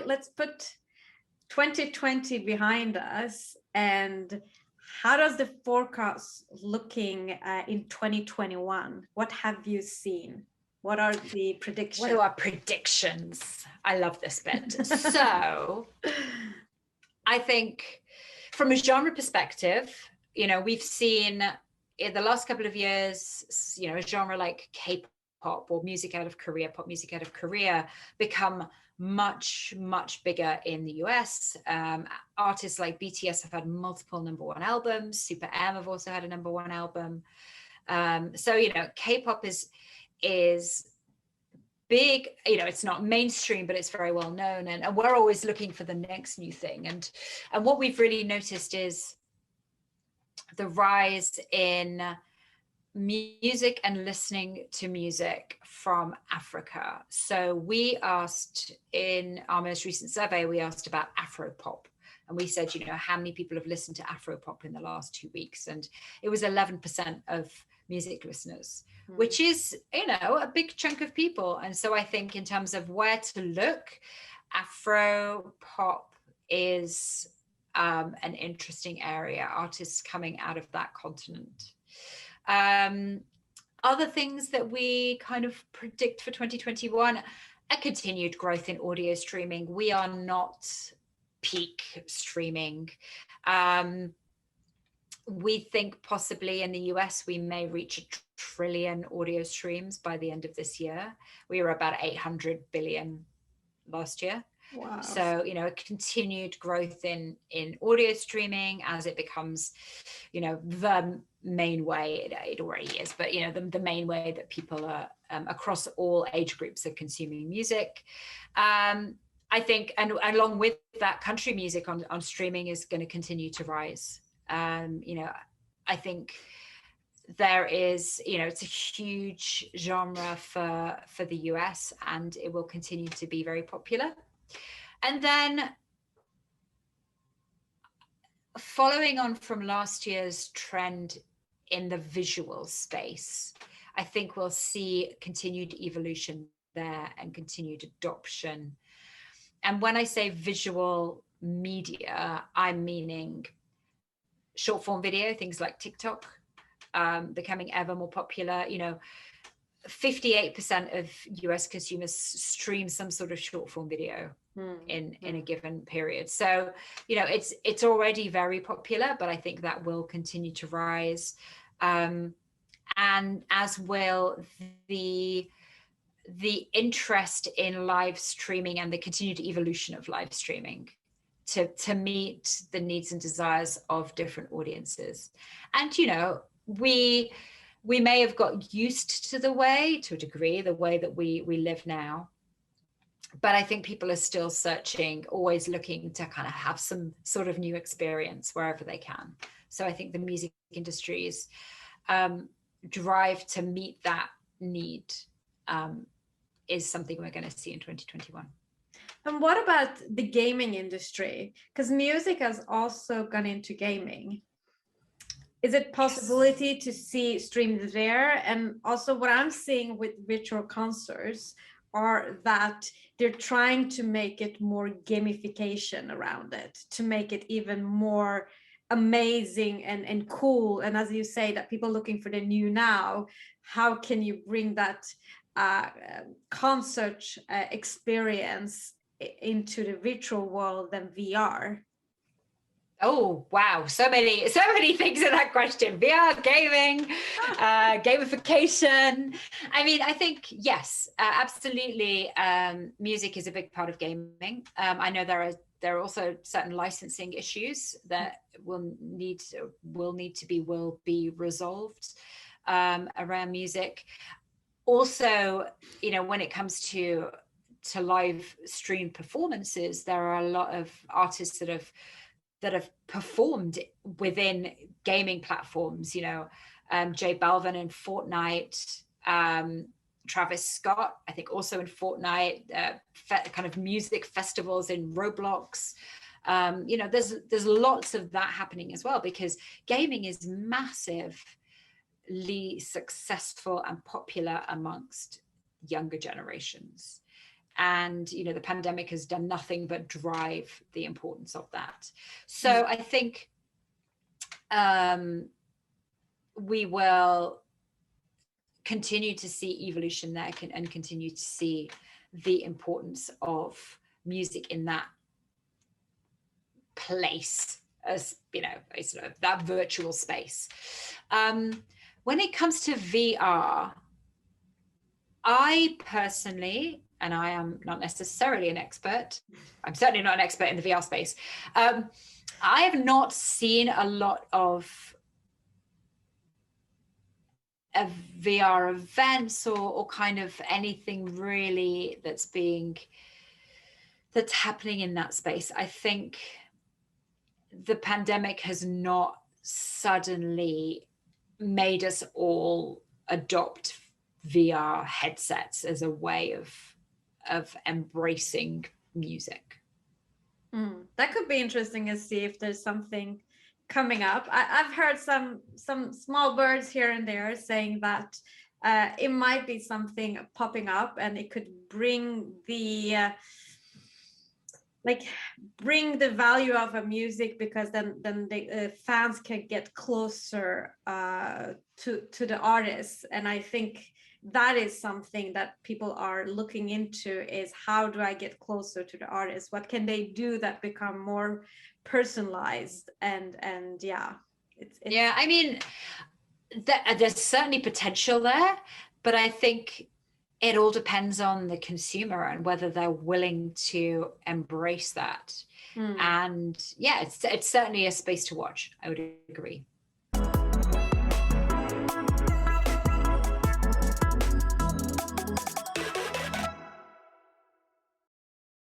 let's put 2020 behind us, and how does the forecast looking in 2021? What have you seen? What are the predictions? What are our predictions? I love this bit. So I think from a genre perspective, we've seen in the last couple of years, a genre like K-pop or music out of Korea, pop music out of Korea, become much, much bigger in the US. Artists like BTS have had multiple #1 albums. Super M have also had a #1 album. So, K-pop is big, it's not mainstream, but it's very well known. And we're always looking for the next new thing. And what we've really noticed is the rise in music and listening to music from Africa. So we asked in our most recent survey, we asked about Afropop. And we said, how many people have listened to Afropop in the last 2 weeks? And it was 11% of music listeners, which is, a big chunk of people. And so I think in terms of where to look, Afropop is an interesting area, artists coming out of that continent. Other things that we kind of predict for 2021, a continued growth in audio streaming. We are not peak streaming. We think possibly in the US, we may reach 1 trillion audio streams by the end of this year. We were about 800 billion last year. Wow. So, a continued growth in audio streaming as it becomes, the main way, it already is, but, the main way that people are across all age groups are consuming music. I think, and along with that, country music on streaming is going to continue to rise. I think there is, it's a huge genre for the US, and it will continue to be very popular. And then following on from last year's trend in the visual space, I think we'll see continued evolution there and continued adoption. And when I say visual media, I'm meaning short form video, things like TikTok, becoming ever more popular. 58% of US consumers stream some sort of short form video in a given period. So, it's already very popular, but I think that will continue to rise. And as will the interest in live streaming and the continued evolution of live streaming to meet the needs and desires of different audiences. And, we may have got used to to a degree, the way that we live now. But I think people are still searching, always looking to kind of have some sort of new experience wherever they can. So I think the music industry's drive to meet that need is something we're going to see in 2021. And what about the gaming industry? Because music has also gone into gaming. Is it possibility to see streams there? And also what I'm seeing with virtual concerts are that they're trying to make it more gamification around it, to make it even more amazing and cool. And as you say, that people looking for the new now, how can you bring that concert experience into the virtual world than VR? Oh, wow. So many things in that question. VR, gaming, gamification. I mean, I think, yes, absolutely. Music is a big part of gaming. I know there are also certain licensing issues that will be resolved around music. Also, when it comes to live stream performances, there are a lot of artists that have performed within gaming platforms, J Balvin in Fortnite, Travis Scott, I think also in Fortnite, kind of music festivals in Roblox. There's lots of that happening as well, because gaming is massively successful and popular amongst younger generations. And, you know, the pandemic has done nothing but drive the importance of that. So I think we will continue to see evolution there and continue to see the importance of music in that place, as, you know, sort of that virtual space. When it comes to VR, I personally, and I am not necessarily an expert, I'm certainly not an expert in the VR space, I have not seen a lot of VR events or kind of anything really that's happening in that space. I think the pandemic has not suddenly made us all adopt VR headsets as a way of embracing music. That could be interesting to see if there's something coming up. I've heard some small birds here and there saying that it might be something popping up, and it could bring the bring the value of a music, because then the fans can get closer to the artists. And I think that is something that people are looking into, is how do I get closer to the artist? What can they do that become more personalized? And yeah, it's yeah, I mean, there's certainly potential there, but I think it all depends on the consumer and whether they're willing to embrace that. And yeah, it's certainly a space to watch. I would agree.